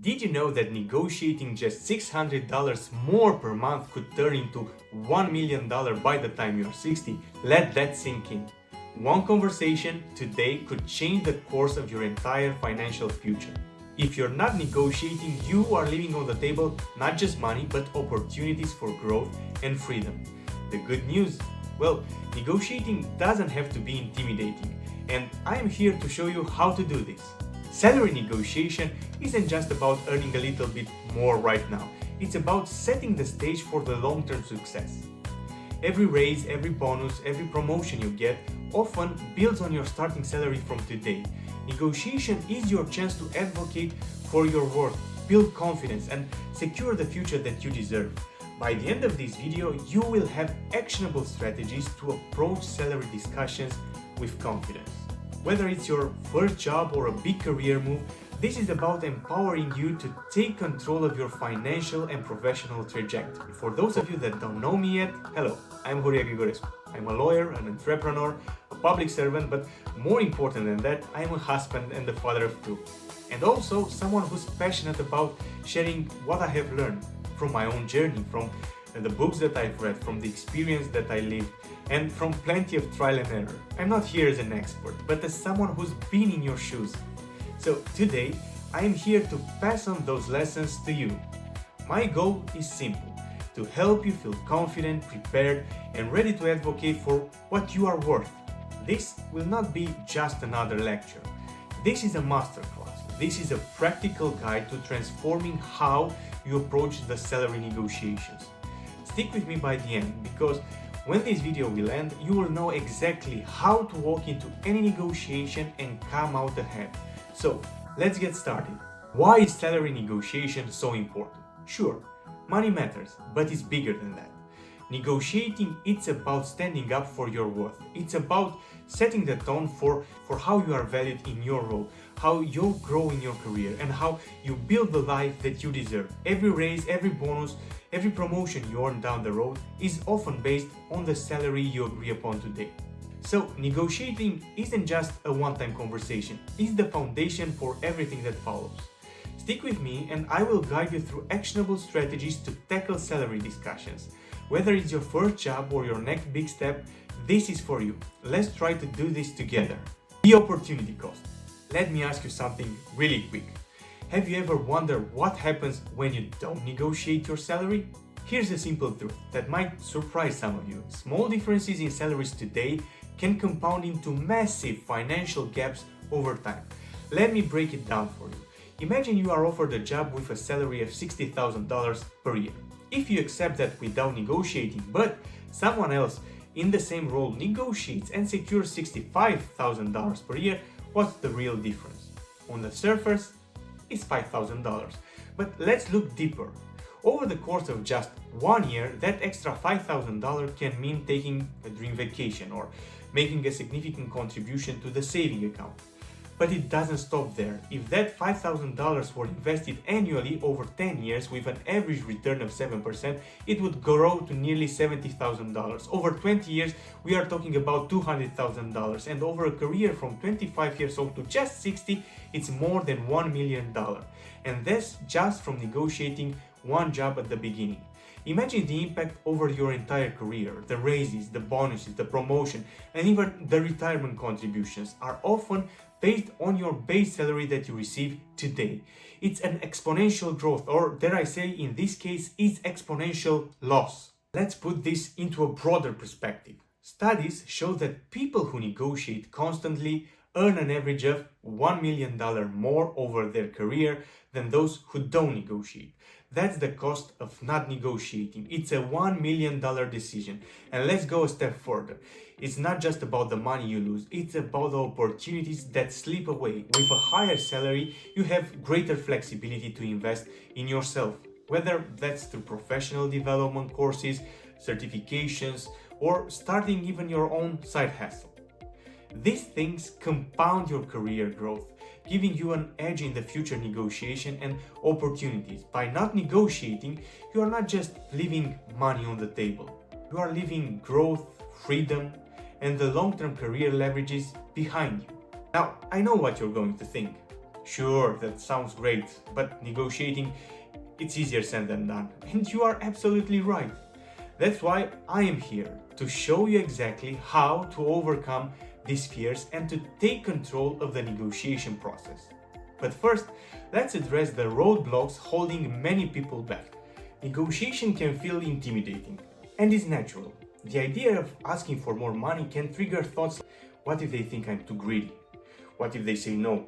Did you know that negotiating just $600 more per month could turn into $1 million by the time you are 60? Let that sink in. One conversation today could change the course of your entire financial future. If you're not negotiating, you are leaving on the table not just money, but opportunities for growth and freedom. The good news? Well, negotiating doesn't have to be intimidating, and I am here to show you how to do this. Salary negotiation isn't just about earning a little bit more right now, it's about setting the stage for the long-term success. Every raise, every bonus, every promotion you get often builds on your starting salary from today. Negotiation is your chance to advocate for your worth, build confidence, and secure the future that you deserve. By the end of this video, you will have actionable strategies to approach salary discussions with confidence. Whether it's your first job or a big career move, this is about empowering you to take control of your financial and professional trajectory. For those of you that don't know me yet, hello, I'm Horia Grigorescu. I'm a lawyer, an entrepreneur, a public servant, but more important than that, I'm a husband and the father of two. And also someone who's passionate about sharing what I have learned from my own journey, from the books that I've read, from the experience that I lived, and from plenty of trial and error. I'm not here as an expert, but as someone who's been in your shoes. So today, I am here to pass on those lessons to you. My goal is simple: to help you feel confident, prepared, and ready to advocate for what you are worth. This will not be just another lecture. This is a masterclass. This is a practical guide to transforming how you approach the salary negotiations. Stick with me by the end, because when this video will end, you will know exactly how to walk into any negotiation and come out ahead. So, let's get started. Why is salary negotiation so important? Sure, money matters, but it's bigger than that. Negotiating, it's about standing up for your worth. It's about setting the tone for how you are valued in your role, how you grow in your career, and how you build the life that you deserve. Every raise, every bonus, every promotion you earn down the road is often based on the salary you agree upon today. So, negotiating isn't just a one-time conversation, it's the foundation for everything that follows. Stick with me and I will guide you through actionable strategies to tackle salary discussions. Whether it's your first job or your next big step, this is for you. Let's try to do this together. The opportunity cost. Let me ask you something really quick. Have you ever wondered what happens when you don't negotiate your salary? Here's a simple truth that might surprise some of you. Small differences in salaries today can compound into massive financial gaps over time. Let me break it down for you. Imagine you are offered a job with a salary of $60,000 per year. If you accept that without negotiating, but someone else in the same role negotiates and secures $65,000 per year, what's the real difference? On the surface, it's $5,000. But let's look deeper. Over the course of just 1 year, that extra $5,000 can mean taking a dream vacation or making a significant contribution to the saving account. But it doesn't stop there. If that $5,000 were invested annually over 10 years with an average return of 7%, it would grow to nearly $70,000. Over 20 years, we are talking about $200,000. And over a career from 25 years old to just 60, it's more than $1 million. And that's just from negotiating one job at the beginning. Imagine the impact over your entire career. The raises, the bonuses, the promotion, and even the retirement contributions are often based on your base salary that you receive today. It's an exponential growth, or dare I say, in this case, it's exponential loss. Let's put this into a broader perspective. Studies show that people who negotiate constantly earn an average of $1 million more over their career than those who don't negotiate. That's the cost of not negotiating. It's a $1 million decision. And let's go a step further. It's not just about the money you lose, it's about the opportunities that slip away. With a higher salary, you have greater flexibility to invest in yourself, whether that's through professional development courses, certifications, or starting even your own side hustle. These things compound your career growth, giving you an edge in the future negotiation and opportunities. By not negotiating, you are not just leaving money on the table. You are leaving growth, freedom, and the long-term career leverages behind you. Now, I know what you're going to think. Sure, that sounds great, but negotiating, it's easier said than done. And you are absolutely right. That's why I am here to show you exactly how to overcome these fears and to take control of the negotiation process. But first, let's address the roadblocks holding many people back. Negotiation can feel intimidating and is natural. The idea of asking for more money can trigger thoughts like, what if they think I'm too greedy? What if they say no?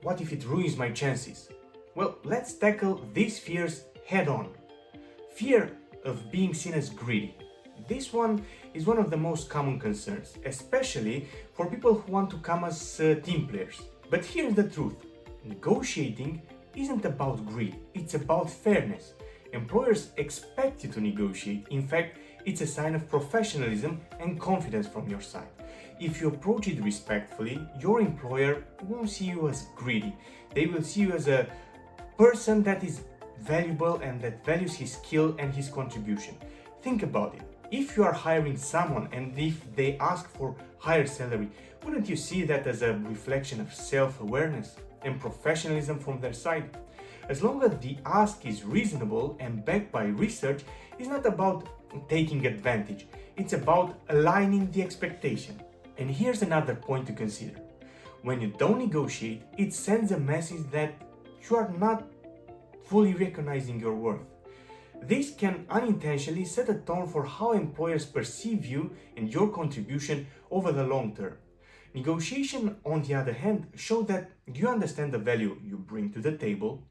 What if it ruins my chances? Well, let's tackle these fears head on. Fear of being seen as greedy. This one is one of the most common concerns, especially for people who want to come as team players. But here's the truth. Negotiating isn't about greed, it's about fairness. Employers expect you to negotiate. In fact, it's a sign of professionalism and confidence from your side. If you approach it respectfully, your employer won't see you as greedy. They will see you as a person that is valuable and that values his skill and his contribution. Think about it. If you are hiring someone and if they ask for higher salary, wouldn't you see that as a reflection of self-awareness and professionalism from their side? As long as the ask is reasonable and backed by research, it's not about taking advantage, it's about aligning the expectation. And here's another point to consider. When you don't negotiate, it sends a message that you are not fully recognizing your worth. This can unintentionally set a tone for how employers perceive you and your contribution over the long term. Negotiation, on the other hand, shows that you understand the value you bring to the table,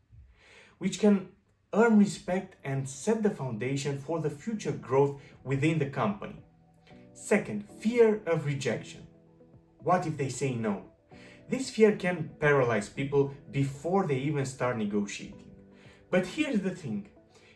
which can earn respect and set the foundation for the future growth within the company. Second, fear of rejection. What if they say no? This fear can paralyze people before they even start negotiating. But here's the thing.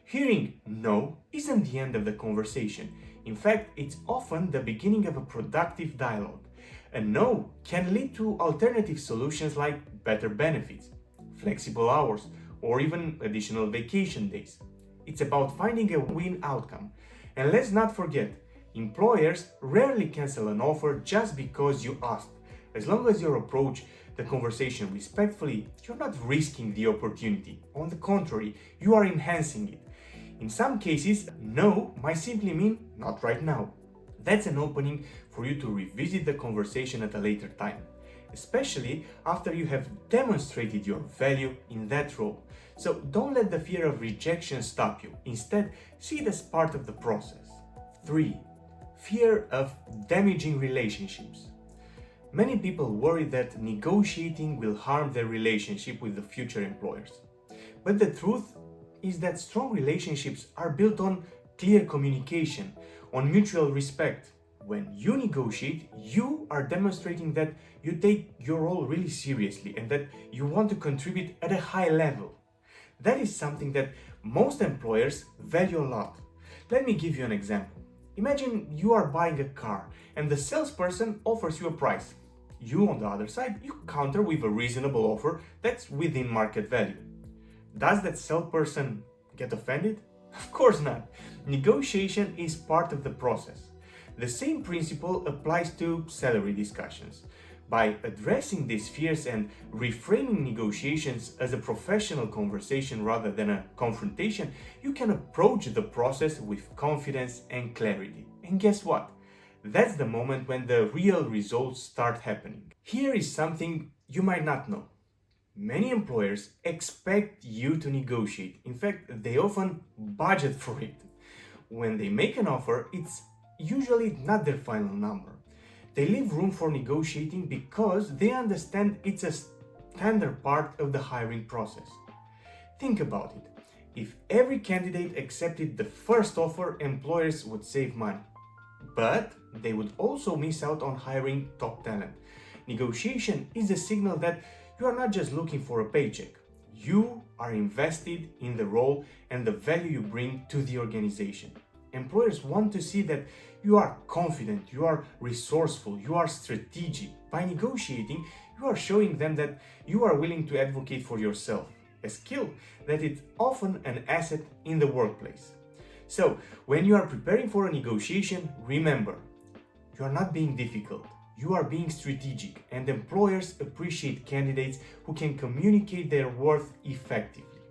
Hearing no isn't the end of the conversation. In fact, it's often the beginning of a productive dialogue. A no can lead to alternative solutions like better benefits, flexible hours, or even additional vacation days. It's about finding a win outcome. And let's not forget, employers rarely cancel an offer just because you asked. As long as you approach the conversation respectfully, you're not risking the opportunity. On the contrary, you are enhancing it. In some cases, no might simply mean not right now. That's an opening for you to revisit the conversation at a later time, especially after you have demonstrated your value in that role. So don't let the fear of rejection stop you. Instead, see it as part of the process. 3. Fear of damaging relationships. Many people worry that negotiating will harm their relationship with the future employers. But the truth is that strong relationships are built on clear communication, on mutual respect. When you negotiate, you are demonstrating that you take your role really seriously and that you want to contribute at a high level. That is something that most employers value a lot. Let me give you an example. Imagine you are buying a car and the salesperson offers you a price. You, on the other side, you counter with a reasonable offer that's within market value. Does that salesperson get offended? Of course not. Negotiation is part of the process. The same principle applies to salary discussions. By addressing these fears and reframing negotiations as a professional conversation rather than a confrontation, you can approach the process with confidence and clarity. And guess what? That's the moment when the real results start happening. Here is something you might not know. Many employers expect you to negotiate. In fact, they often budget for it. When they make an offer, it's usually not their final number. They leave room for negotiating because they understand it's a standard part of the hiring process. Think about it. If every candidate accepted the first offer, employers would save money. But they would also miss out on hiring top talent. Negotiation is a signal that you are not just looking for a paycheck. You are invested in the role and the value you bring to the organization. Employers want to see that you are confident, you are resourceful, you are strategic. By negotiating, you are showing them that you are willing to advocate for yourself, a skill that is often an asset in the workplace. So, when you are preparing for a negotiation, remember, you are not being difficult. You are being strategic, and employers appreciate candidates who can communicate their worth effectively.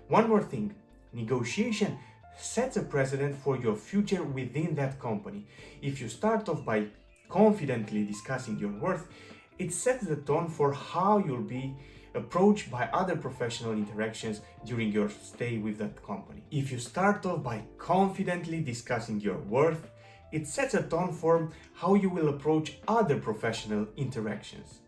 One more thing, negotiation sets a precedent for your future within that company. If you start off by confidently discussing your worth, it sets the tone for how you'll be approached by other professional interactions during your stay with that company. If you start off by confidently discussing your worth, it sets a tone for how you will approach other professional interactions.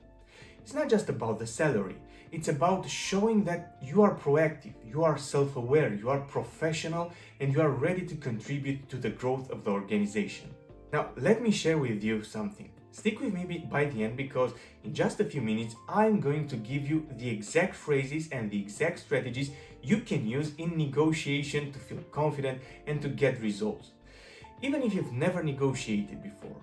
It's not just about the salary, it's about showing that you are proactive, you are self-aware, you are professional, and you are ready to contribute to the growth of the organization. Now, let me share with you something. Stick with me by the end, because in just a few minutes I'm going to give you the exact phrases and the exact strategies you can use in negotiation to feel confident and to get results, even if you've never negotiated before.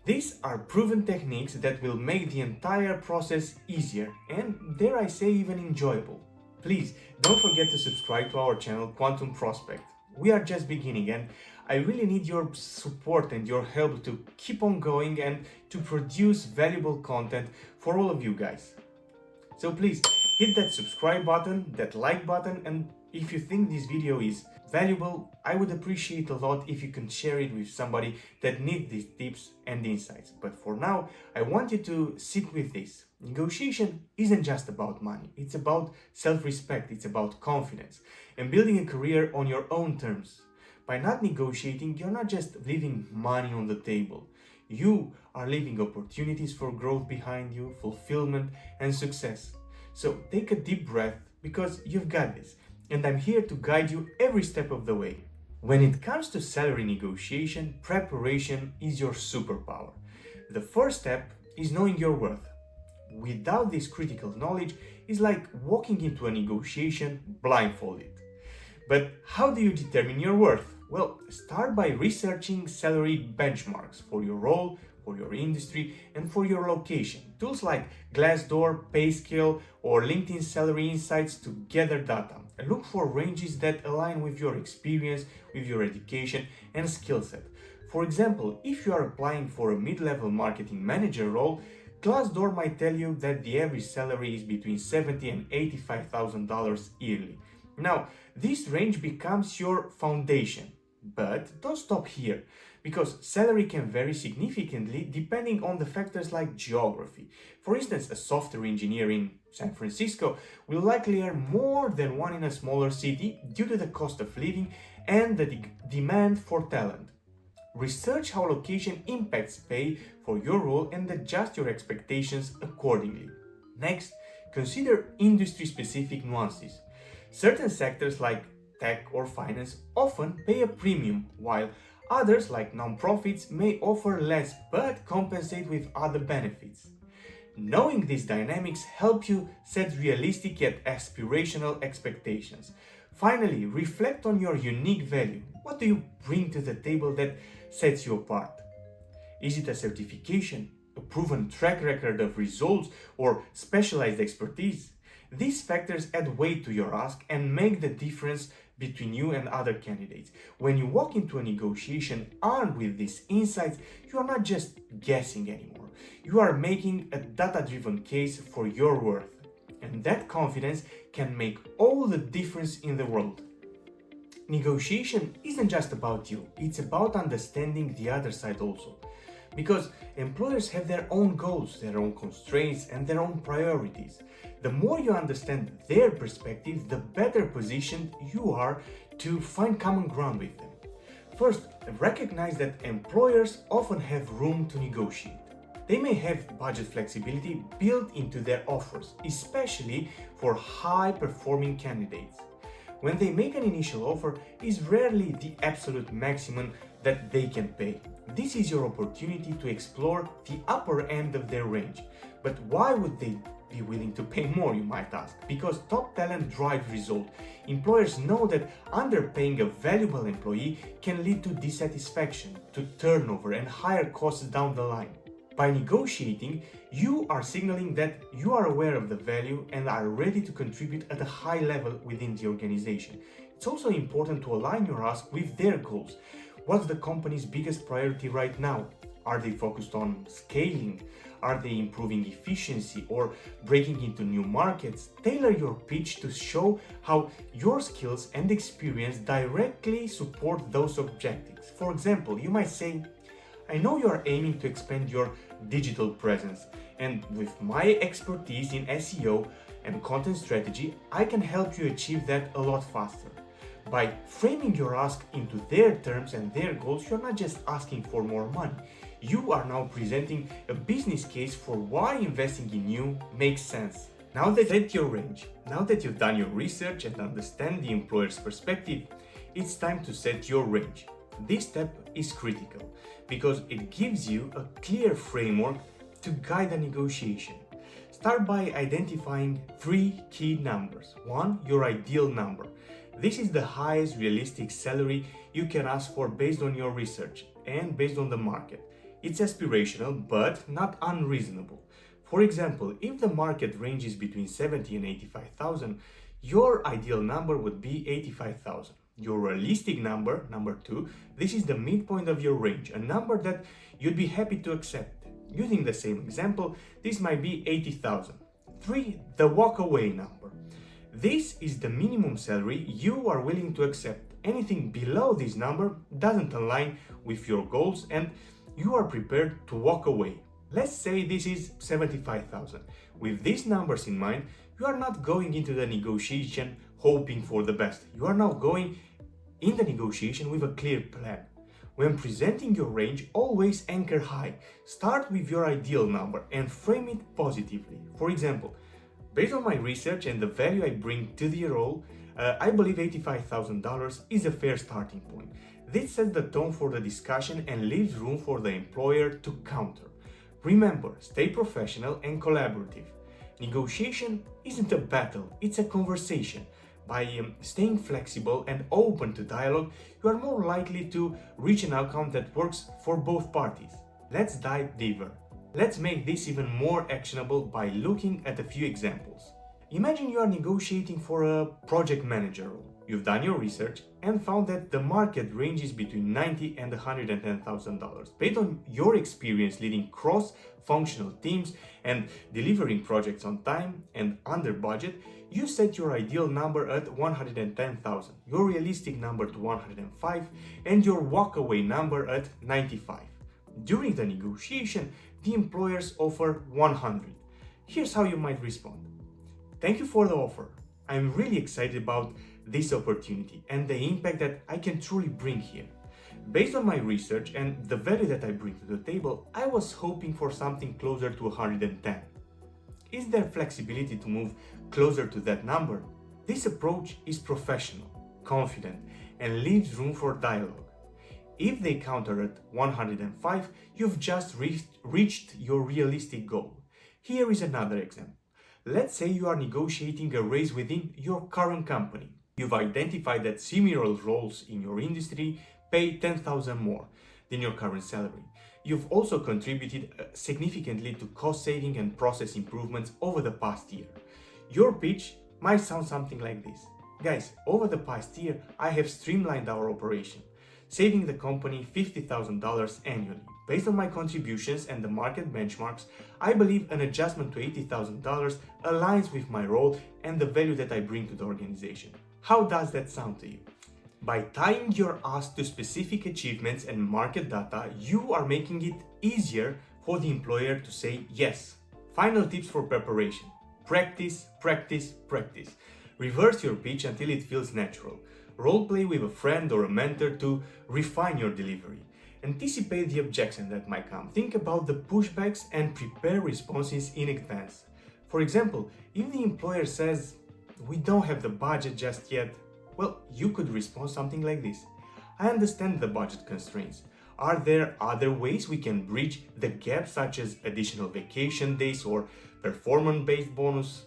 These are proven techniques that will make the entire process easier and, dare I say, even enjoyable. Please don't forget to subscribe to our channel Quantum Prospect. We are just beginning, and I really need your support and your help to keep on going and to produce valuable content for all of you guys. So please hit that subscribe button, that like button, and if you think this video is valuable, I would appreciate a lot if you can share it with somebody that needs these tips and insights. But for now, I want you to sit with this. Negotiation isn't just about money. It's about self-respect, it's about confidence, and building a career on your own terms. By not negotiating, you're not just leaving money on the table. You are leaving opportunities for growth behind you, fulfillment, and success. So take a deep breath, because you've got this, and I'm here to guide you every step of the way. When it comes to salary negotiation, preparation is your superpower. The first step is knowing your worth. Without this critical knowledge, it's like walking into a negotiation blindfolded. But how do you determine your worth? Well, start by researching salary benchmarks for your role, for your industry, and for your location. Tools like Glassdoor, PayScale, or LinkedIn Salary Insights to gather data. And look for ranges that align with your experience, with your education and skill set. For example, if you are applying for a mid-level marketing manager role, Glassdoor might tell you that the average salary is between $70,000 and $85,000 yearly. Now, this range becomes your foundation. But don't stop here, because salary can vary significantly depending on the factors like geography. For instance, a software engineer in San Francisco will likely earn more than one in a smaller city due to the cost of living and the demand for talent. Research how location impacts pay for your role and adjust your expectations accordingly. Next, consider industry-specific nuances. Certain sectors like tech or finance often pay a premium, while others like nonprofits may offer less but compensate with other benefits. Knowing these dynamics help you set realistic yet aspirational expectations. Finally, reflect on your unique value. What do you bring to the table that sets you apart? Is it a certification, a proven track record of results, or specialized expertise? These factors add weight to your ask and make the difference between you and other candidates. When you walk into a negotiation armed with these insights, you are not just guessing anymore. You are making a data-driven case for your worth. And that confidence can make all the difference in the world. Negotiation isn't just about you, it's about understanding the other side also. Because employers have their own goals, their own constraints, and their own priorities. The more you understand their perspective, the better positioned you are to find common ground with them. First, recognize that employers often have room to negotiate. They may have budget flexibility built into their offers, especially for high-performing candidates. When they make an initial offer, is rarely the absolute maximum that they can pay. This is your opportunity to explore the upper end of their range. But why would they be willing to pay more, you might ask? Because top talent drives results. Employers know that underpaying a valuable employee can lead to dissatisfaction, to turnover and higher costs down the line. By negotiating, you are signaling that you are aware of the value and are ready to contribute at a high level within the organization. It's also important to align your ask with their goals. What's the company's biggest priority right now? Are they focused on scaling? Are they improving efficiency or breaking into new markets? Tailor your pitch to show how your skills and experience directly support those objectives. For example, you might say, I know you are aiming to expand your digital presence, and with my expertise in SEO and content strategy, I can help you achieve that a lot faster. By framing your ask into their terms and their goals, you're not just asking for more money. You are now presenting a business case for why investing in you makes sense. Now that you've set your range, now that you've done your research and understand the employer's perspective, it's time to set your range. This step is critical because it gives you a clear framework to guide the negotiation. Start by identifying 3 key numbers. 1. Your ideal number. This is the highest realistic salary you can ask for based on your research and based on the market. It's aspirational but not unreasonable. For example, if the market ranges between 70 and 85,000, your ideal number would be 85,000. Your realistic number, number 2, this is the midpoint of your range, a number that you'd be happy to accept. Using the same example, this might be 80,000. 3. The walkaway number. This is the minimum salary you are willing to accept. Anything below this number doesn't align with your goals and you are prepared to walk away. Let's say this is 75,000. With these numbers in mind, you are not going into the negotiation hoping for the best. You are now going in the negotiation with a clear plan. When presenting your range, always anchor high. Start with your ideal number and frame it positively. For example, based on my research and the value I bring to the role, I believe $85,000 is a fair starting point. This sets the tone for the discussion and leaves room for the employer to counter. Remember, stay professional and collaborative. Negotiation isn't a battle, it's a conversation. By staying flexible and open to dialogue, you are more likely to reach an outcome that works for both parties. Let's dive deeper. Let's make this even more actionable by looking at a few examples. Imagine you are negotiating for a project manager role. You've done your research and found that the market ranges between $90,000 and $110,000. Based on your experience leading cross-functional teams and delivering projects on time and under budget, you set your ideal number at 110,000, your realistic number to 105, and your walkaway number at 95. During the negotiation, the employers offer 100. Here's how you might respond. Thank you for the offer. I'm really excited about this opportunity and the impact that I can truly bring here. Based on my research and the value that I bring to the table, I was hoping for something closer to 110. Is there flexibility to move closer to that number? This approach is professional, confident, and leaves room for dialogue. If they counter at 105, you've just reached your realistic goal. Here is another example. Let's say you are negotiating a raise within your current company. You've identified that similar roles in your industry pay 10,000 more than your current salary. You've also contributed significantly to cost saving and process improvements over the past year. Your pitch might sound something like this. Guys, over the past year, I have streamlined our operation, saving the company $50,000 annually. Based on my contributions and the market benchmarks, I believe an adjustment to $80,000 aligns with my role and the value that I bring to the organization. How does that sound to you? By tying your ask to specific achievements and market data, you are making it easier for the employer to say yes. Final tips for preparation. Practice, practice, practice. Reverse your pitch until it feels natural. Role play with a friend or a mentor to refine your delivery. Anticipate the objection that might come. Think about the pushbacks and prepare responses in advance. For example, if the employer says, "We don't have the budget just yet," well, you could respond something like this. "I understand the budget constraints. Are there other ways we can bridge the gap, such as additional vacation days or performance-based bonus?"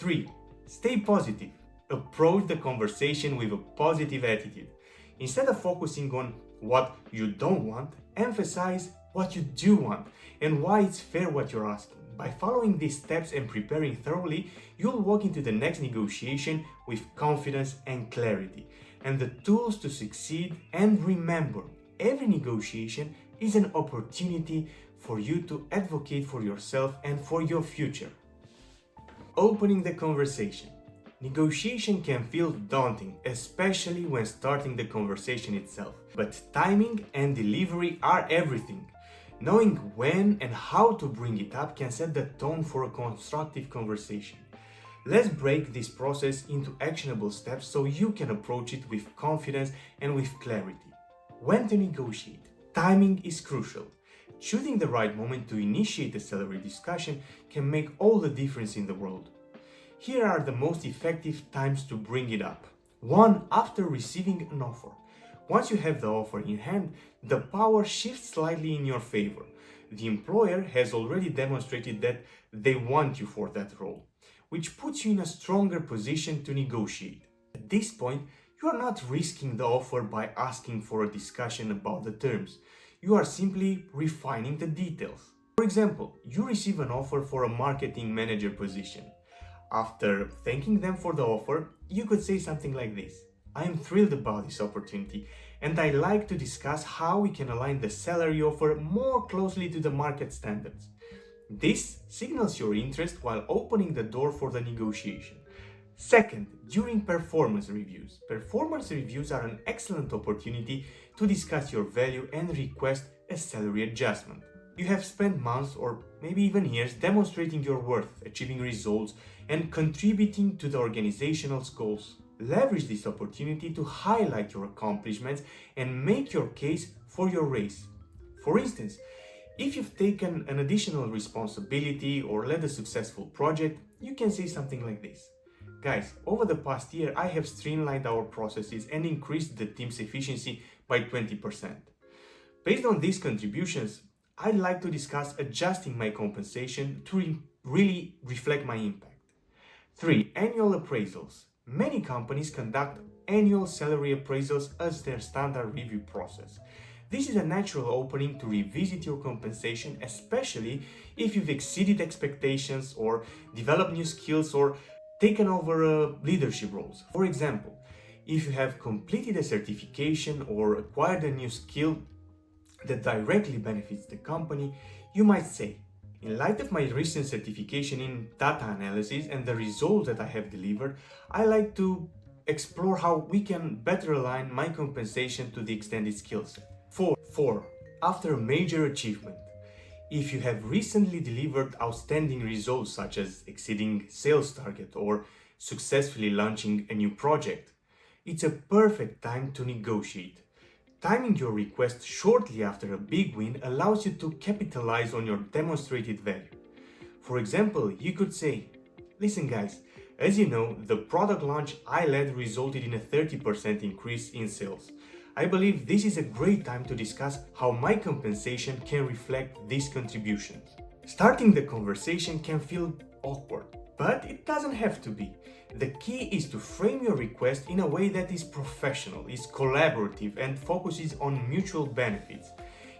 3. Stay positive. Approach the conversation with a positive attitude. Instead of focusing on what you don't want, emphasize what you do want and why it's fair what you're asking. By following these steps and preparing thoroughly, you'll walk into the next negotiation with confidence and clarity and the tools to succeed. And remember, every negotiation is an opportunity for you to advocate for yourself and for your future. Opening the conversation. Negotiation can feel daunting, especially when starting the conversation itself. But timing and delivery are everything. Knowing when and how to bring it up can set the tone for a constructive conversation. Let's break this process into actionable steps so you can approach it with confidence and with clarity. When to negotiate? Timing is crucial. Choosing the right moment to initiate a salary discussion can make all the difference in the world. Here are the most effective times to bring it up. 1. After receiving an offer. Once you have the offer in hand, the power shifts slightly in your favor. The employer has already demonstrated that they want you for that role, which puts you in a stronger position to negotiate. At this point, you are not risking the offer by asking for a discussion about the terms. You are simply refining the details. For example, you receive an offer for a marketing manager position. After thanking them for the offer, you could say something like this: I am thrilled about this opportunity and I'd like to discuss how we can align the salary offer more closely to the market standards. This signals your interest while opening the door for the negotiation. Second, during performance reviews. Performance reviews are an excellent opportunity to discuss your value and request a salary adjustment. You have spent months or maybe even years demonstrating your worth, achieving results, and contributing to the organization's goals. Leverage this opportunity to highlight your accomplishments and make your case for your raise. For instance, if you've taken an additional responsibility or led a successful project, you can say something like this: Guys, over the past year, I have streamlined our processes and increased the team's efficiency by 20%. Based on these contributions, I'd like to discuss adjusting my compensation to really reflect my impact. 3. Annual appraisals. Many companies conduct annual salary appraisals as their standard review process. This is a natural opening to revisit your compensation, especially if you've exceeded expectations or developed new skills or taken over leadership roles. For example, if you have completed a certification or acquired a new skill that directly benefits the company, you might say, in light of my recent certification in data analysis and the results that I have delivered, I like to explore how we can better align my compensation to the extended skill set. 4. After a major achievement. If you have recently delivered outstanding results such as exceeding sales target or successfully launching a new project, it's a perfect time to negotiate. Timing your request shortly after a big win allows you to capitalize on your demonstrated value. For example, you could say, listen guys, as you know, the product launch I led resulted in a 30% increase in sales. I believe this is a great time to discuss how my compensation can reflect these contributions. Starting the conversation can feel awkward, but it doesn't have to be. The key is to frame your request in a way that is professional, is collaborative, and focuses on mutual benefits.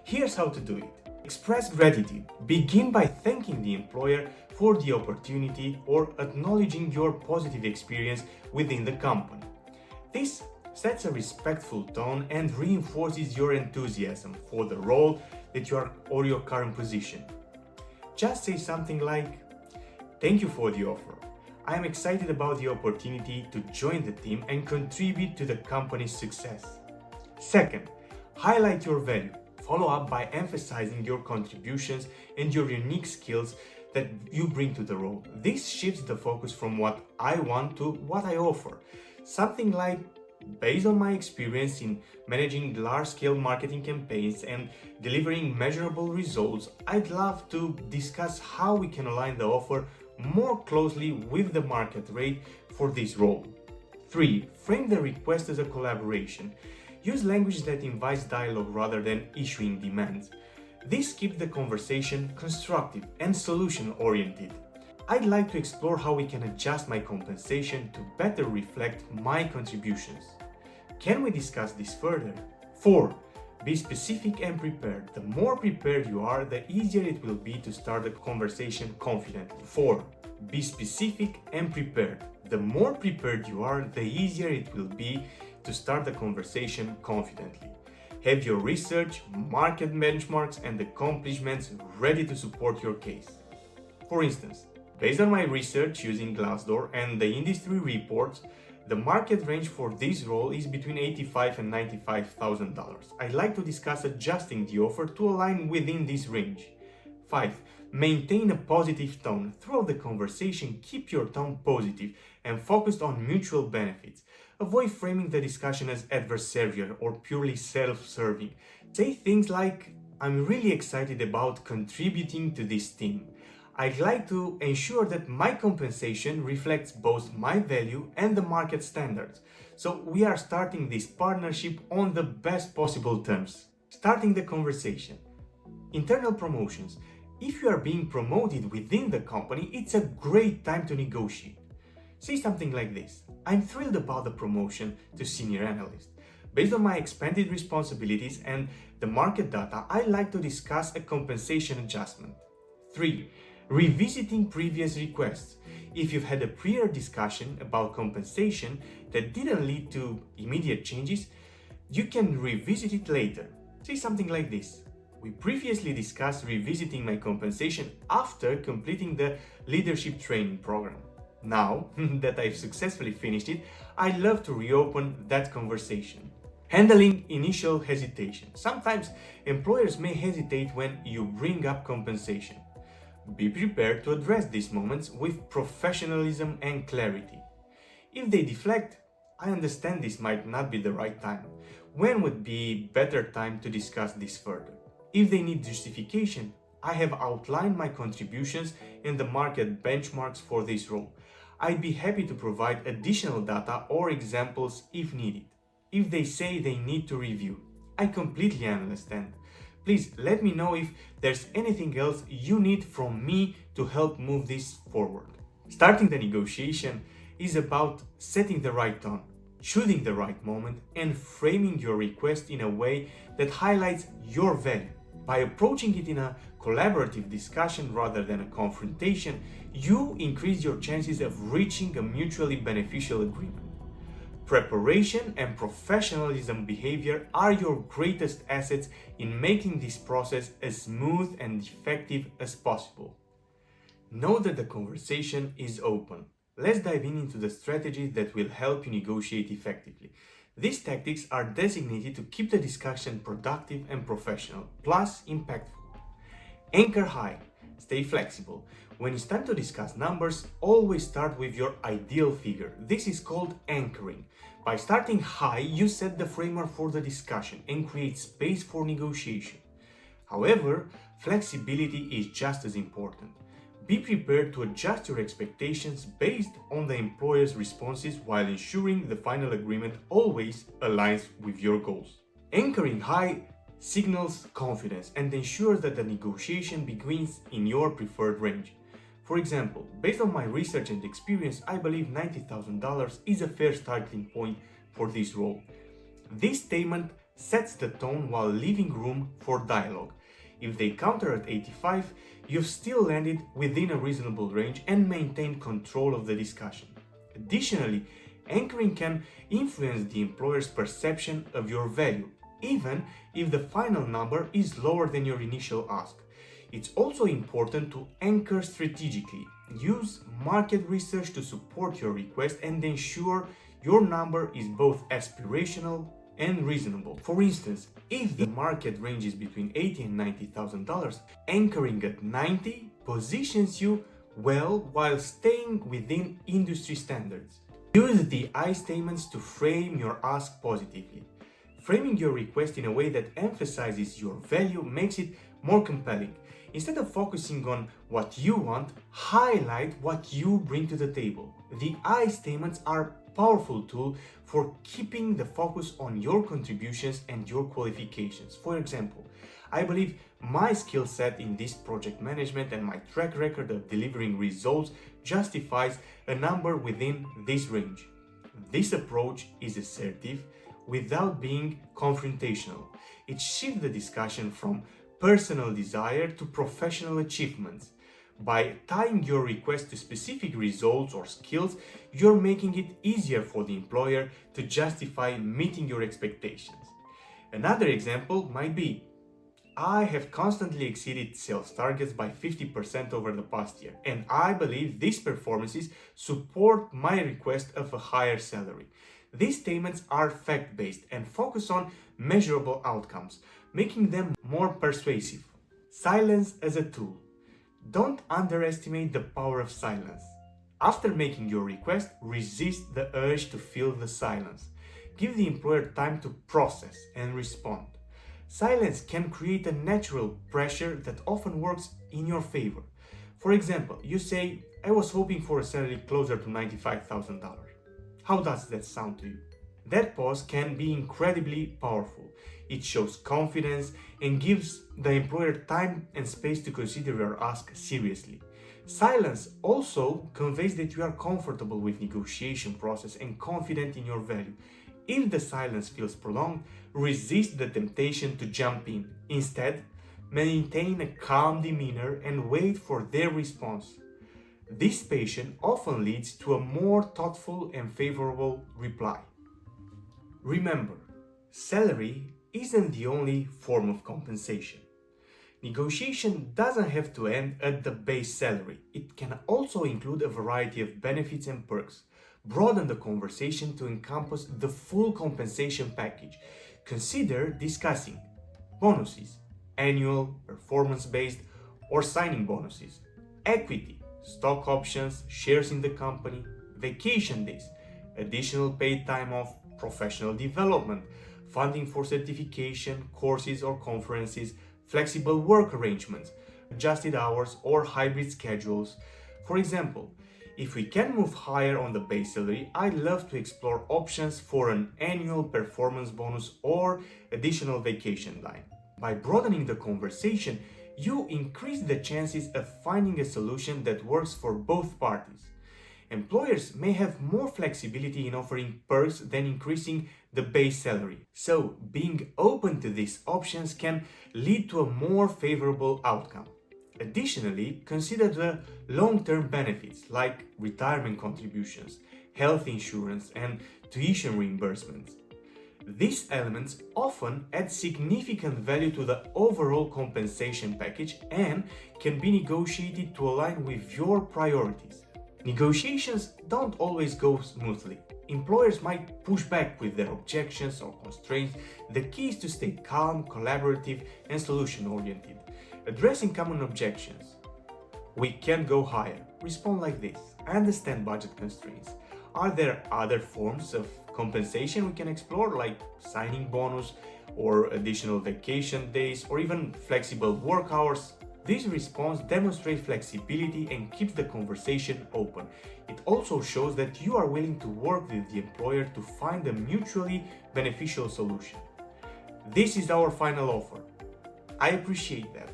Here's how to do it. Express gratitude. Begin by thanking the employer for the opportunity or acknowledging your positive experience within the company. This sets a respectful tone and reinforces your enthusiasm for the role that you are or your current position. Just say something like, thank you for the offer. I am excited about the opportunity to join the team and contribute to the company's success. Second, highlight your value. Follow up by emphasizing your contributions and your unique skills that you bring to the role. This shifts the focus from what I want to what I offer. Something like, based on my experience in managing large-scale marketing campaigns and delivering measurable results, I'd love to discuss how we can align the offer more closely with the market rate for this role. 3. Frame the request as a collaboration. Use language that invites dialogue rather than issuing demands. This keeps the conversation constructive and solution-oriented. I'd like to explore how we can adjust my compensation to better reflect my contributions. Can we discuss this further? 4. Be specific and prepared. The more prepared you are, the easier it will be to start the conversation confidently. 4. Be specific and prepared. The more prepared you are, the easier it will be to start the conversation confidently. Have your research, market benchmarks, and accomplishments ready to support your case. For instance, based on my research using Glassdoor and the industry reports, the market range for this role is between $85,000 and $95,000. I'd like to discuss adjusting the offer to align within this range. 5. Maintain a positive tone. Throughout the conversation, keep your tone positive and focused on mutual benefits. Avoid framing the discussion as adversarial or purely self-serving. Say things like, I'm really excited about contributing to this team. I'd like to ensure that my compensation reflects both my value and the market standards. So we are starting this partnership on the best possible terms. Starting the conversation. Internal promotions. If you are being promoted within the company, it's a great time to negotiate. Say something like this. I'm thrilled about the promotion to senior analyst. Based on my expanded responsibilities and the market data, I'd like to discuss a compensation adjustment. 3. Revisiting previous requests. If you've had a prior discussion about compensation that didn't lead to immediate changes, you can revisit it later. Say something like this. We previously discussed revisiting my compensation after completing the leadership training program. Now that I've successfully finished it, I'd love to reopen that conversation. Handling initial hesitation. Sometimes employers may hesitate when you bring up compensation. Be prepared to address these moments with professionalism and clarity. If they deflect, I understand this might not be the right time. When would be better time to discuss this further? If they need justification, I have outlined my contributions and the market benchmarks for this role. I'd be happy to provide additional data or examples if needed. If they say they need to review, I completely understand. Please let me know if there's anything else you need from me to help move this forward. Starting the negotiation is about setting the right tone, choosing the right moment, and framing your request in a way that highlights your value. By approaching it in a collaborative discussion rather than a confrontation, you increase your chances of reaching a mutually beneficial agreement. Preparation and professionalism behavior are your greatest assets in making this process as smooth and effective as possible. Know that the conversation is open. Let's dive into the strategies that will help you negotiate effectively. These tactics are designated to keep the discussion productive and professional, plus impactful. Anchor high. Stay flexible. When it's time to discuss numbers, always start with your ideal figure. This is called anchoring. By starting high, you set the framework for the discussion and create space for negotiation. However, flexibility is just as important. Be prepared to adjust your expectations based on the employer's responses while ensuring the final agreement always aligns with your goals. Anchoring high signals confidence and ensures that the negotiation begins in your preferred range. For example, based on my research and experience, I believe $90,000 is a fair starting point for this role. This statement sets the tone while leaving room for dialogue. If they counter at 85, you've still landed within a reasonable range and maintained control of the discussion. Additionally, anchoring can influence the employer's perception of your value, even if the final number is lower than your initial ask. It's also important to anchor strategically. Use market research to support your request and ensure your number is both aspirational and reasonable. For instance, if the market range is between $80,000 and $90,000, anchoring at 90 positions you well while staying within industry standards. Use the I statements to frame your ask positively. Framing your request in a way that emphasizes your value makes it more compelling. Instead of focusing on what you want, highlight what you bring to the table. The I statements are a powerful tool for keeping the focus on your contributions and your qualifications. For example, I believe my skill set in this project management and my track record of delivering results justifies a number within this range. This approach is assertive without being confrontational. It shifts the discussion from personal desire to professional achievements. By tying your request to specific results or skills, you're making it easier for the employer to justify meeting your expectations. Another example might be, I have constantly exceeded sales targets by 50% over the past year, and I believe these performances support my request of a higher salary. These statements are fact-based and focus on measurable outcomes, making them more persuasive. Silence as a tool. Don't underestimate the power of silence. After making your request, resist the urge to fill the silence. Give the employer time to process and respond. Silence can create a natural pressure that often works in your favor. For example, you say, I was hoping for a salary closer to $95,000. How does that sound to you? That pause can be incredibly powerful. It shows confidence and gives the employer time and space to consider your ask seriously. Silence also conveys that you are comfortable with negotiation process and confident in your value. If the silence feels prolonged, resist the temptation to jump in. Instead, maintain a calm demeanor and wait for their response. This patience often leads to a more thoughtful and favorable reply. Remember, salary isn't the only form of compensation. Negotiation doesn't have to end at the base salary. It can also include a variety of benefits and perks. Broaden the conversation to encompass the full compensation package. Consider discussing bonuses, annual, performance-based, or signing bonuses, equity, stock options, shares in the company, vacation days, additional paid time off, professional development, funding for certification, courses or conferences, flexible work arrangements, adjusted hours or hybrid schedules. For example, if we can move higher on the base salary, I'd love to explore options for an annual performance bonus or additional vacation line. By broadening the conversation, you increase the chances of finding a solution that works for both parties. Employers may have more flexibility in offering perks than increasing the base salary. So, being open to these options can lead to a more favorable outcome. Additionally, consider the long-term benefits like retirement contributions, health insurance, and tuition reimbursements. These elements often add significant value to the overall compensation package and can be negotiated to align with your priorities. Negotiations don't always go smoothly. Employers might push back with their objections or constraints. The key is to stay calm, collaborative, and solution-oriented. Addressing common objections. We can't go higher. Respond like this. I understand budget constraints. Are there other forms of compensation we can explore, like signing bonus or additional vacation days or even flexible work hours? This response demonstrates flexibility and keeps the conversation open. It also shows that you are willing to work with the employer to find a mutually beneficial solution. This is our final offer. I appreciate that.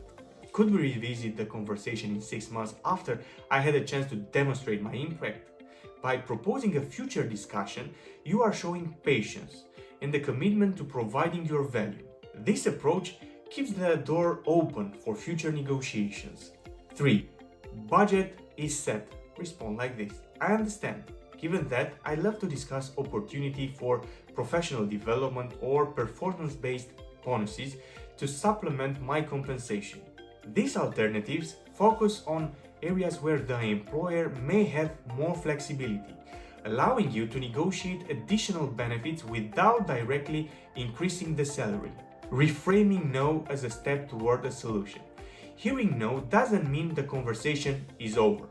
Could we revisit the conversation in 6 months after I had a chance to demonstrate my impact? By proposing a future discussion, you are showing patience and the commitment to providing your value. This approach keeps the door open for future negotiations. 3. Budget is set. Respond like this. I understand. Given that, I'd love to discuss opportunity for professional development or performance-based bonuses to supplement my compensation. These alternatives focus on areas where the employer may have more flexibility, allowing you to negotiate additional benefits without directly increasing the salary. Reframing no as a step toward a solution. Hearing no doesn't mean the conversation is over.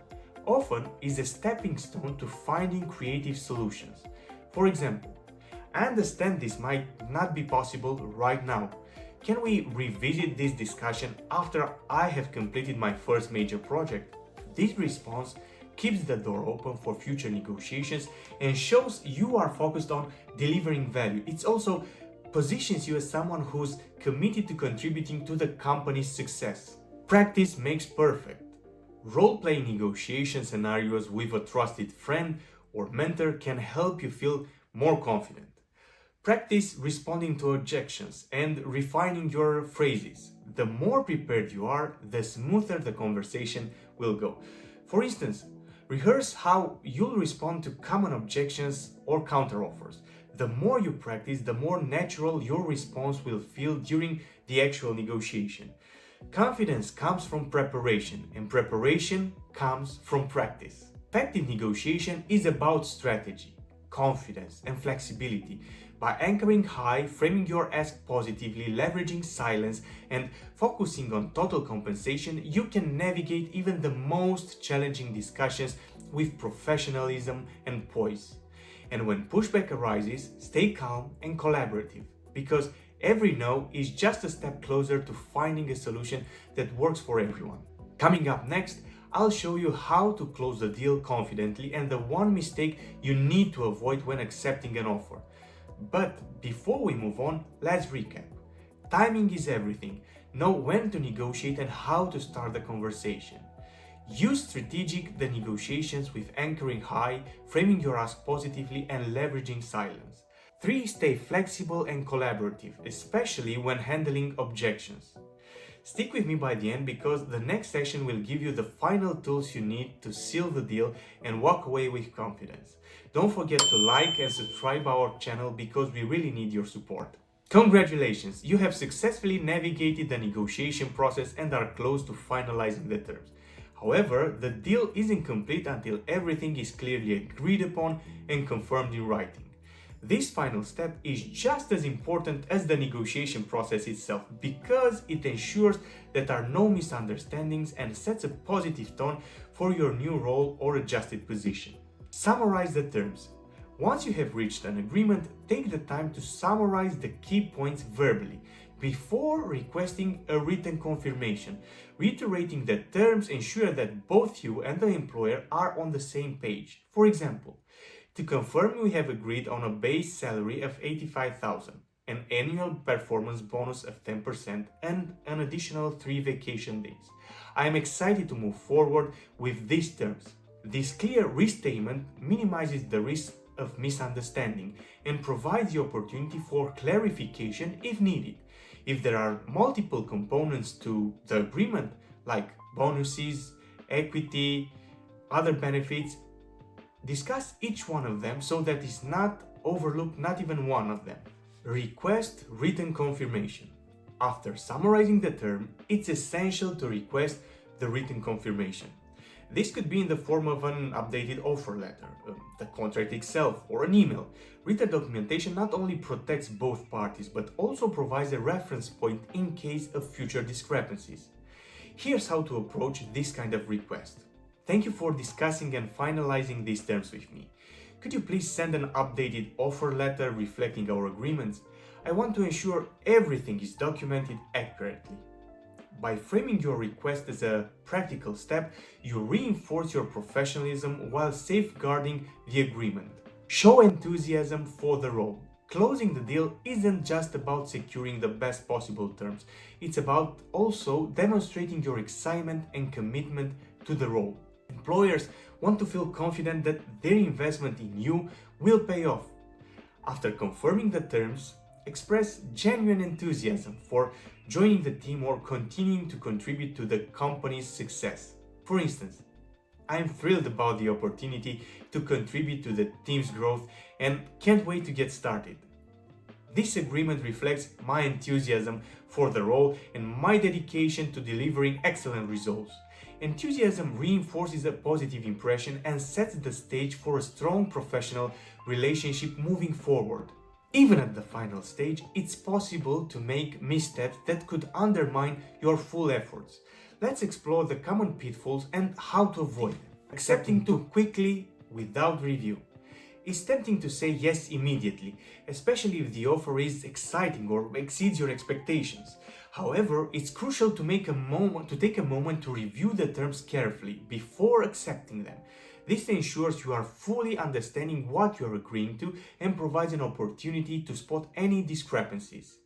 Often is a stepping stone to finding creative solutions. For example, I understand this might not be possible right now. Can we revisit this discussion after I have completed my first major project? This response keeps the door open for future negotiations and shows you are focused on delivering value. It also positions you as someone who's committed to contributing to the company's success. Practice makes perfect. Role-playing negotiation scenarios with a trusted friend or mentor can help you feel more confident. Practice responding to objections and refining your phrases. The more prepared you are, the smoother the conversation will go. For instance, rehearse how you'll respond to common objections or counteroffers. The more you practice, the more natural your response will feel during the actual negotiation. Confidence comes from preparation, and preparation comes from practice. Effective negotiation is about strategy, confidence, and flexibility. By anchoring high, framing your ask positively, leveraging silence, and focusing on total compensation, you can navigate even the most challenging discussions with professionalism and poise. And when pushback arises, stay calm and collaborative, because every no is just a step closer to finding a solution that works for everyone. Coming up next, I'll show you how to close the deal confidently and the one mistake you need to avoid when accepting an offer. But before we move on, let's recap. Timing is everything. Know when to negotiate and how to start the conversation. Use the negotiations with anchoring high, framing your ask positively, and leveraging silence. 3. Stay flexible and collaborative, especially when handling objections. Stick with me by the end because the next session will give you the final tools you need to seal the deal and walk away with confidence. Don't forget to like and subscribe our channel because we really need your support. Congratulations, you have successfully navigated the negotiation process and are close to finalizing the terms. However, the deal isn't complete until everything is clearly agreed upon and confirmed in writing. This final step is just as important as the negotiation process itself because it ensures that there are no misunderstandings and sets a positive tone for your new role or adjusted position. Summarize the terms. Once you have reached an agreement, take the time to summarize the key points verbally before requesting a written confirmation. Reiterating the terms ensure that both you and the employer are on the same page. For example, to confirm, we have agreed on a base salary of $85,000, an annual performance bonus of 10%, and an additional 3 vacation days. I am excited to move forward with these terms. This clear restatement minimizes the risk of misunderstanding and provides the opportunity for clarification if needed. If there are multiple components to the agreement, like bonuses, equity, other benefits, discuss each one of them so that it's not overlooked, not even one of them. Request written confirmation. After summarizing the term, it's essential to request the written confirmation. This could be in the form of an updated offer letter, the contract itself, or an email. Written documentation not only protects both parties, but also provides a reference point in case of future discrepancies. Here's how to approach this kind of request. Thank you for discussing and finalizing these terms with me. Could you please send an updated offer letter reflecting our agreements? I want to ensure everything is documented accurately. By framing your request as a practical step, you reinforce your professionalism while safeguarding the agreement. Show enthusiasm for the role. Closing the deal isn't just about securing the best possible terms, it's about also demonstrating your excitement and commitment to the role. Employers want to feel confident that their investment in you will pay off. After confirming the terms, express genuine enthusiasm for joining the team or continuing to contribute to the company's success. For instance, I am thrilled about the opportunity to contribute to the team's growth and can't wait to get started. This agreement reflects my enthusiasm for the role and my dedication to delivering excellent results. Enthusiasm reinforces a positive impression and sets the stage for a strong professional relationship moving forward. Even at the final stage, it's possible to make missteps that could undermine your full efforts. Let's explore the common pitfalls and how to avoid them. Accepting too quickly without review. It's tempting to say yes immediately, especially if the offer is exciting or exceeds your expectations. However, it's crucial to take a moment to review the terms carefully before accepting them. This ensures you are fully understanding what you are agreeing to and provides an opportunity to spot any discrepancies.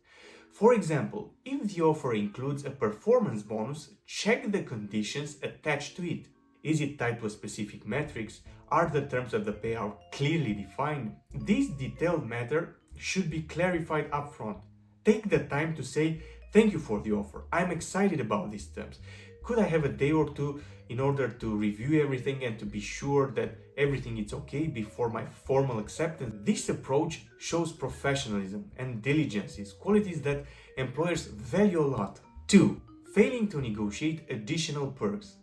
For example, if the offer includes a performance bonus, check the conditions attached to it. Is it tied to a specific metrics? Are the terms of the payout clearly defined? This detailed matter should be clarified upfront. Take the time to say, "Thank you for the offer. I'm excited about these terms. Could I have a day or two in order to review everything and to be sure that everything is okay before my formal acceptance? This approach shows professionalism and diligence, qualities that employers value a lot. 2. Failing to negotiate additional perks.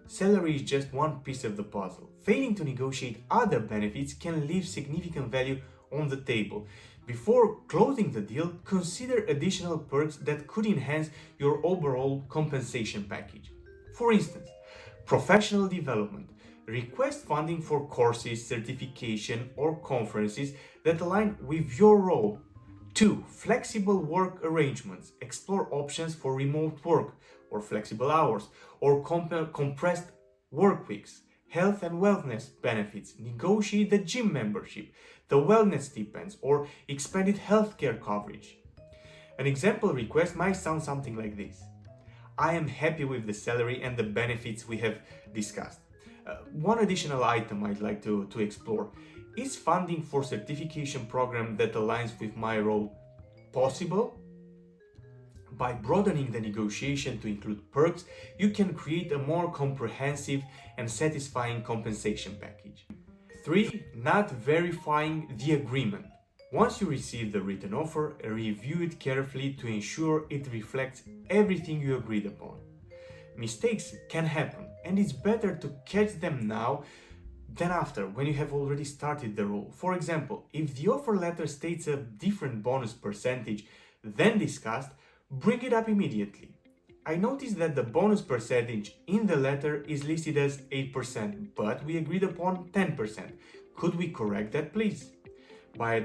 Salary is just one piece of the puzzle. Failing to negotiate other benefits can leave significant value on the table. Before closing the deal, consider additional perks that could enhance your overall compensation package. For instance, professional development. Request funding for courses, certification, or conferences that align with your role. 2. Flexible work arrangements. Explore options for remote work or flexible hours or compressed work weeks. Health and wellness benefits. Negotiate the gym membership, the wellness stipends, or expanded healthcare coverage. An example request might sound something like this. I am happy with the salary and the benefits we have discussed. One additional item I'd like to explore. Is funding for certification program that aligns with my role possible? By broadening the negotiation to include perks, you can create a more comprehensive and satisfying compensation package. 3. Not verifying the agreement. Once you receive the written offer, review it carefully to ensure it reflects everything you agreed upon. Mistakes can happen, and it's better to catch them now than after, when you have already started the role. For example, if the offer letter states a different bonus percentage than discussed, bring it up immediately. I noticed that the bonus percentage in the letter is listed as 8%, but we agreed upon 10%. Could we correct that, please? By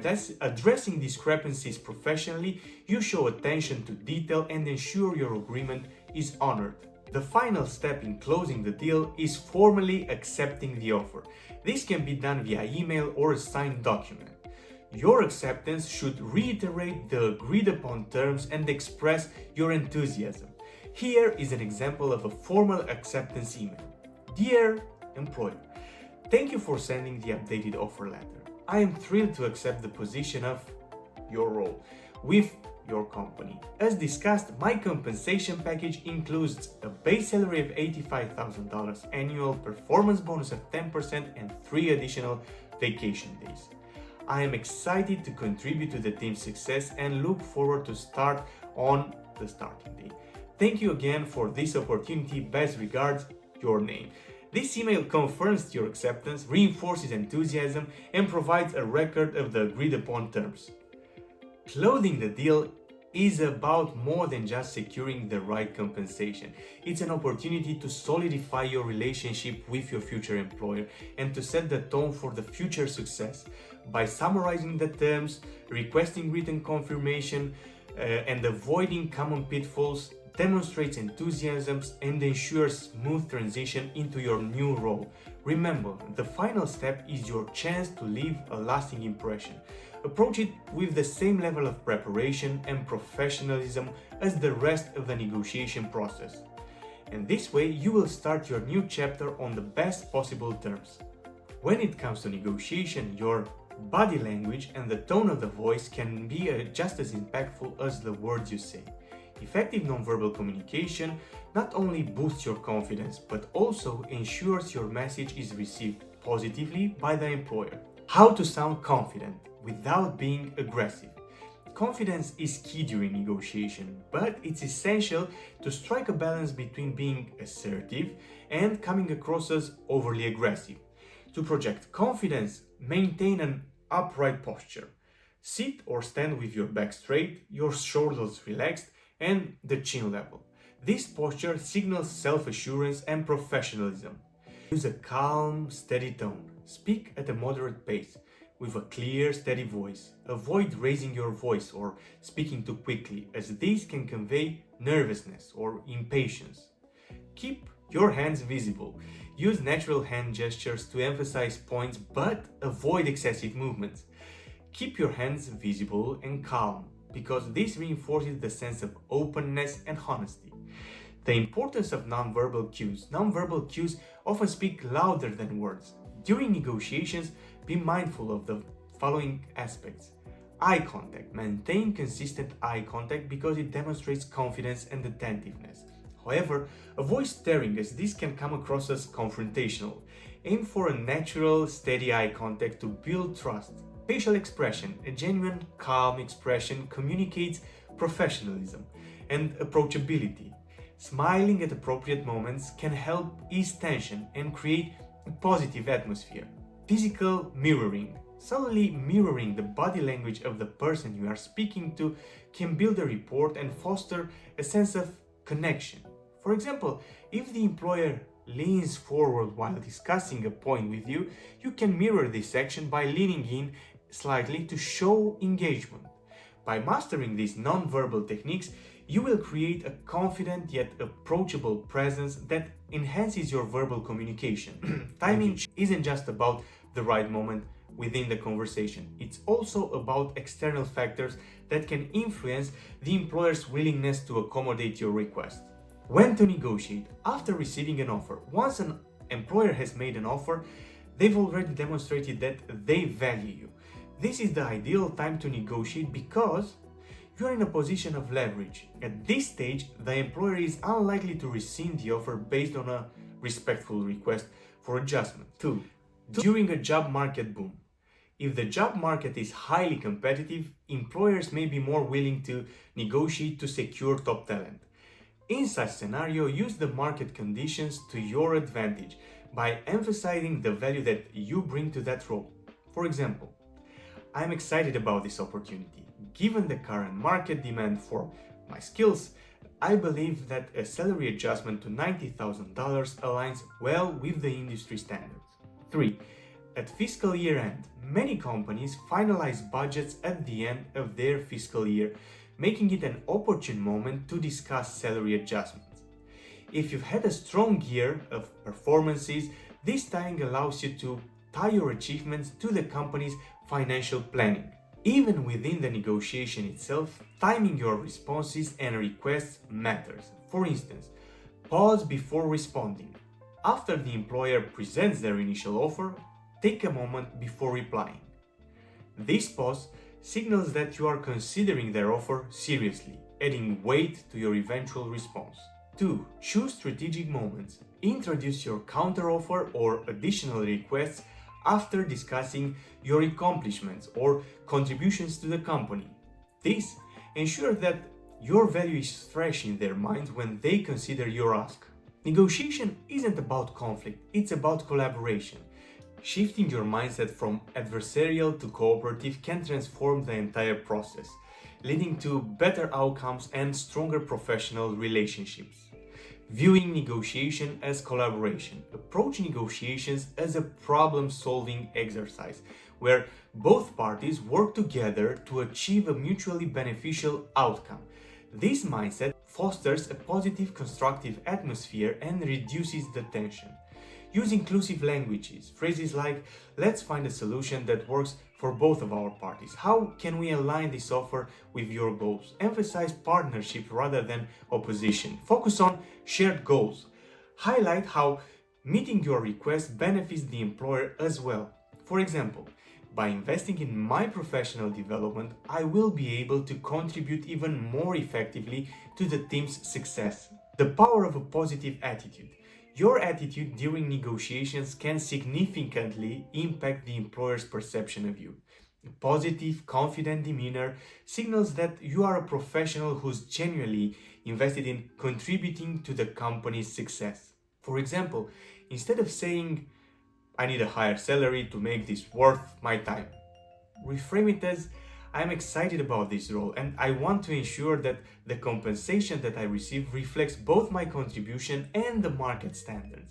addressing discrepancies professionally, you show attention to detail and ensure your agreement is honored. The final step in closing the deal is formally accepting the offer. This can be done via email or a signed document. Your acceptance should reiterate the agreed upon terms and express your enthusiasm. Here is an example of a formal acceptance email. Dear employer, thank you for sending the updated offer letter. I am thrilled to accept the position of your role with your company. As discussed, my compensation package includes a base salary of $85,000, annual performance bonus of 10%, and 3 additional vacation days. I am excited to contribute to the team's success and look forward to start on the starting day. Thank you again for this opportunity. Best regards, your name. This email confirms your acceptance, reinforces enthusiasm, and provides a record of the agreed upon terms. Closing the deal is about more than just securing the right compensation. It's an opportunity to solidify your relationship with your future employer and to set the tone for the future success. By summarizing the terms, requesting written confirmation, and avoiding common pitfalls, demonstrates enthusiasm and ensures smooth transition into your new role. Remember, the final step is your chance to leave a lasting impression. Approach it with the same level of preparation and professionalism as the rest of the negotiation process. And this way, you will start your new chapter on the best possible terms. When it comes to negotiation, your body language and the tone of the voice can be just as impactful as the words you say. Effective nonverbal communication not only boosts your confidence, but also ensures your message is received positively by the employer. How to sound confident without being aggressive. Confidence is key during negotiation, but it's essential to strike a balance between being assertive and coming across as overly aggressive. To project confidence, maintain an upright posture. Sit or stand with your back straight, your shoulders relaxed, and the chin level. This posture signals self-assurance and professionalism. Use a calm, steady tone. Speak at a moderate pace with a clear, steady voice. Avoid raising your voice or speaking too quickly, as these can convey nervousness or impatience. Keep your hands visible. Use natural hand gestures to emphasize points, but avoid excessive movements. Keep your hands visible and calm, because this reinforces the sense of openness and honesty. The importance of nonverbal cues. Nonverbal cues often speak louder than words. During negotiations, be mindful of the following aspects. Eye contact. Maintain consistent eye contact because it demonstrates confidence and attentiveness. However, avoid staring, as this can come across as confrontational. Aim for a natural, steady eye contact to build trust. Facial expression, a genuine, calm expression, communicates professionalism and approachability. Smiling at appropriate moments can help ease tension and create a positive atmosphere. Physical mirroring. Subtly mirroring the body language of the person you are speaking to can build a rapport and foster a sense of connection. For example, if the employer leans forward while discussing a point with you, you can mirror this action by leaning in slightly to show engagement. By mastering these non-verbal techniques, you will create a confident yet approachable presence that enhances your verbal communication. Timing isn't just about the right moment within the conversation. It's also about external factors that can influence the employer's willingness to accommodate your request. When to negotiate? After receiving an offer. Once an employer has made an offer, they've already demonstrated that they value you. This is the ideal time to negotiate because you're in a position of leverage. At this stage, the employer is unlikely to rescind the offer based on a respectful request for adjustment. 2. During a job market boom. If the job market is highly competitive, employers may be more willing to negotiate to secure top talent. In such scenario, use the market conditions to your advantage by emphasizing the value that you bring to that role. For example, I'm excited about this opportunity. Given the current market demand for my skills, I believe that a salary adjustment to $90,000 aligns well with the industry standards. 3. At fiscal year end, many companies finalize budgets at the end of their fiscal year, making it an opportune moment to discuss salary adjustments. If you've had a strong year of performances, this timing allows you to tie your achievements to the company's financial planning. Even within the negotiation itself, timing your responses and requests matters. For instance, pause before responding. After the employer presents their initial offer, take a moment before replying. This pause signals that you are considering their offer seriously, adding weight to your eventual response. 2. Choose strategic moments. Introduce your counteroffer or additional requests after discussing your accomplishments or contributions to the company. This ensures that your value is fresh in their minds when they consider your ask. Negotiation isn't about conflict, it's about collaboration. Shifting your mindset from adversarial to cooperative can transform the entire process, leading to better outcomes and stronger professional relationships. Viewing negotiation as collaboration. Approach negotiations as a problem-solving exercise where both parties work together to achieve a mutually beneficial outcome. This mindset fosters a positive, constructive atmosphere and reduces the tension. Use inclusive languages, phrases like, let's find a solution that works for both of our parties. How can we align this offer with your goals? Emphasize partnership rather than opposition. Focus on shared goals. Highlight how meeting your request benefits the employer as well. For example, by investing in my professional development, I will be able to contribute even more effectively to the team's success. The power of a positive attitude. Your attitude during negotiations can significantly impact the employer's perception of you. A positive, confident demeanor signals that you are a professional who's genuinely invested in contributing to the company's success. For example, instead of saying, I need a higher salary to make this worth my time, reframe it as, I'm excited about this role and I want to ensure that the compensation that I receive reflects both my contribution and the market standards.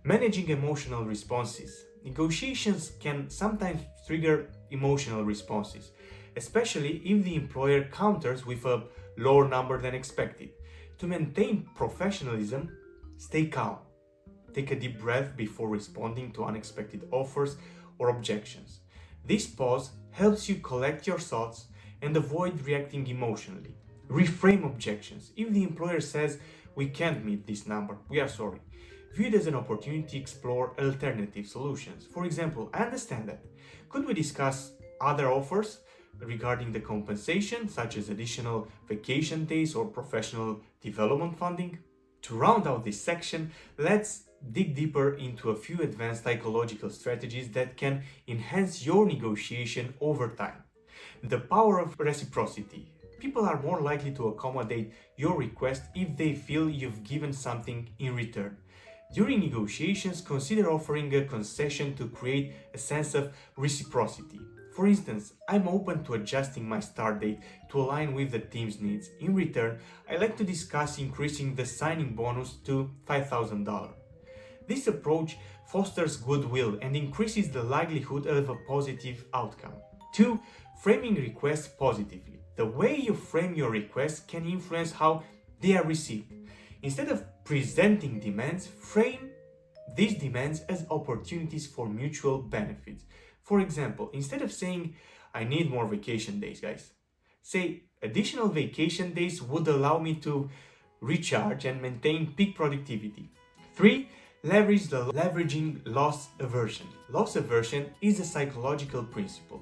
Managing emotional responses. Negotiations can sometimes trigger emotional responses, especially if the employer counters with a lower number than expected. To maintain professionalism, stay calm. Take a deep breath before responding to unexpected offers or objections. This pause helps you collect your thoughts and avoid reacting emotionally. Reframe objections. If the employer says, we can't meet this number, we are sorry, view it as an opportunity to explore alternative solutions. For example, I understand that. Could we discuss other offers regarding the compensation, such as additional vacation days or professional development funding? To round out this section, let's dig deeper into a few advanced psychological strategies that can enhance your negotiation over time. The power of reciprocity. People are more likely to accommodate your request if they feel you've given something in return. During negotiations, consider offering a concession to create a sense of reciprocity. For instance, I'm open to adjusting my start date to align with the team's needs. In return, I like to discuss increasing the signing bonus to $5,000. This approach fosters goodwill and increases the likelihood of a positive outcome. 2. Framing requests positively. The way you frame your requests can influence how they are received. Instead of presenting demands, frame these demands as opportunities for mutual benefits. For example, instead of saying, "I need more vacation days, guys," say, "Additional vacation days would allow me to recharge and maintain peak productivity." 3. Leverage the leveraging loss aversion. Loss aversion is a psychological principle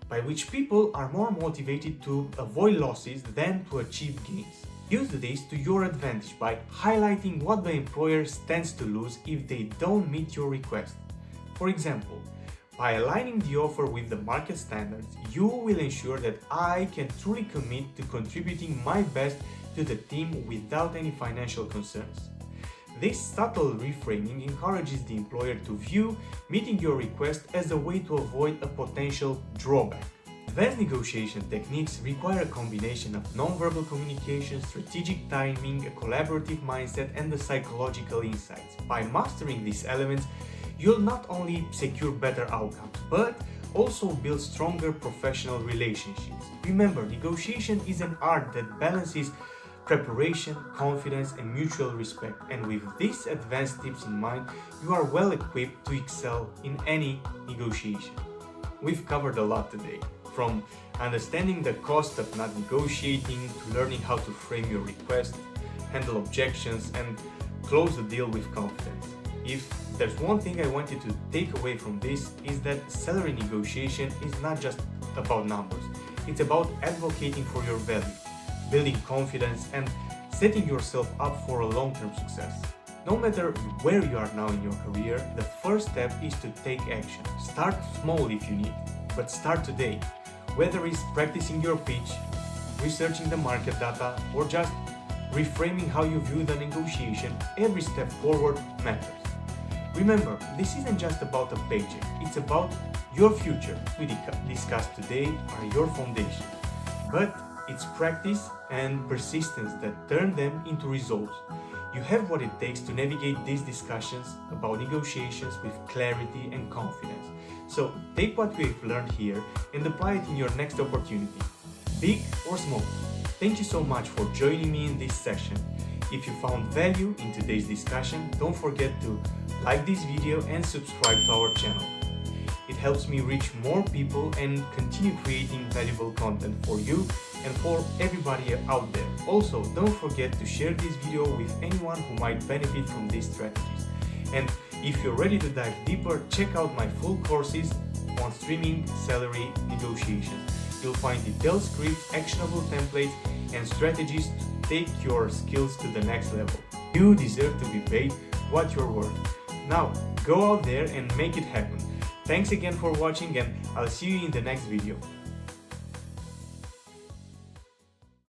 by which people are more motivated to avoid losses than to achieve gains. Use this to your advantage by highlighting what the employer stands to lose if they don't meet your request. For example, by aligning the offer with the market standards, you will ensure that I can truly commit to contributing my best to the team without any financial concerns. This subtle reframing encourages the employer to view meeting your request as a way to avoid a potential drawback. Advanced negotiation techniques require a combination of nonverbal communication, strategic timing, a collaborative mindset, and the psychological insights. By mastering these elements, you'll not only secure better outcomes, but also build stronger professional relationships. Remember, negotiation is an art that balances preparation, confidence, and mutual respect. And with these advanced tips in mind, you are well equipped to excel in any negotiation. We've covered a lot today, from understanding the cost of not negotiating to learning how to frame your request, handle objections, and close the deal with confidence. If there's one thing I want you to take away from this, is that salary negotiation is not just about numbers. It's about advocating for your value, building confidence, and setting yourself up for a long-term success. No matter where you are now in your career, the first step is to take action. Start small if you need, but start today. Whether it's practicing your pitch, researching the market data, or just reframing how you view the negotiation, every step forward matters. Remember, this isn't just about a paycheck, it's about your future. We discussed today are your foundation, but it's practice and persistence that turn them into results. You have what it takes to navigate these discussions about negotiations with clarity and confidence. So take what we've learned here and apply it in your next opportunity, big or small. Thank you so much for joining me in this session. If you found value in today's discussion, don't forget to like this video and subscribe to our channel. It helps me reach more people and continue creating valuable content for you and for everybody out there. Also, don't forget to share this video with anyone who might benefit from these strategies. And if you're ready to dive deeper, check out my full courses on streaming salary negotiations. You'll find detailed scripts, actionable templates, and strategies to take your skills to the next level. You deserve to be paid what you're worth. Now, go out there and make it happen. Thanks again for watching, and I'll see you in the next video.